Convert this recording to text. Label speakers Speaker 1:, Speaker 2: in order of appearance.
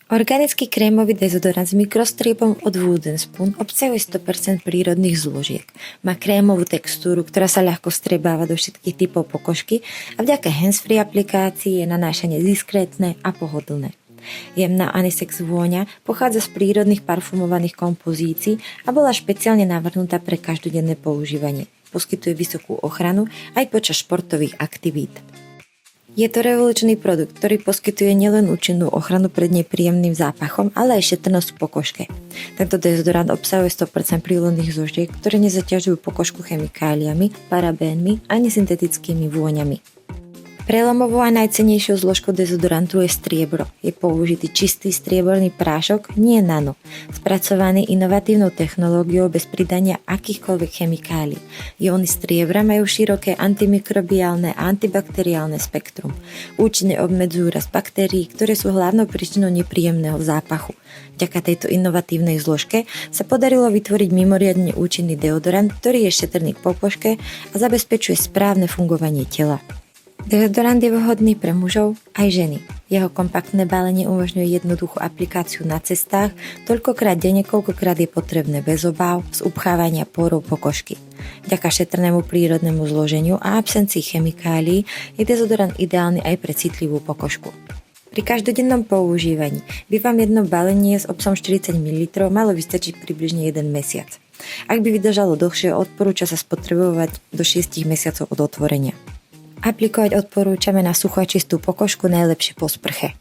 Speaker 1: Organický krémový dezodorant s mikrostriepom od Woodenspoon obsahuje 100% prírodných zložiek. Má krémovú textúru, ktorá sa ľahko vstrebáva do všetkých typov pokožky a vďaka handsfree aplikácii je nanášanie diskrétne a pohodlné. Jemná anisex vôňa pochádza z prírodných parfumovaných kompozícií a bola špeciálne navrhnutá pre každodenné používanie. Poskytuje vysokú ochranu aj počas športových aktivít. Je to revolučný produkt, ktorý poskytuje nielen účinnú ochranu pred nepríjemným zápachom, ale aj šetrnosť v pokožke. Tento dezodorant obsahuje 100% prírodných zložiek, ktoré nezaťažujú pokožku chemikáliami, parabénmi ani syntetickými vôňami. Prelomovou a najcennejšou zložkou dezodorantu je striebro. Je použitý čistý strieborný prášok, nie nano, spracovaný inovatívnou technológiou bez pridania akýchkoľvek chemikálií. Jóny striebra majú široké antimikrobiálne a antibakteriálne spektrum. Účinne obmedzujú rast baktérií, ktoré sú hlavnou príčinou nepríjemného zápachu. Vďaka tejto inovatívnej zložke sa podarilo vytvoriť mimoriadne účinný deodorant, ktorý je šetrný k pokožke a zabezpečuje správne fungovanie tela. Deodorant je vhodný pre mužov aj ženy. Jeho kompaktné balenie umožňuje jednoduchú aplikáciu na cestách, toľkokrát denne, koľkokrát je potrebné bez obáv z upchávania pórov pokožky. Vďaka šetrnému prírodnému zloženiu a absencii chemikálií je dezodorant ideálny aj pre citlivú pokožku. Pri každodennom používaní by vám jedno balenie s obsahom 40 ml malo vystačiť približne 1 mesiac. Ak by vydržalo dlhšie, odporúča sa spotrebovať do 6 mesiacov od otvorenia. Aplikovať odporúčame na suchú a čistú pokožku, najlepšie po sprche.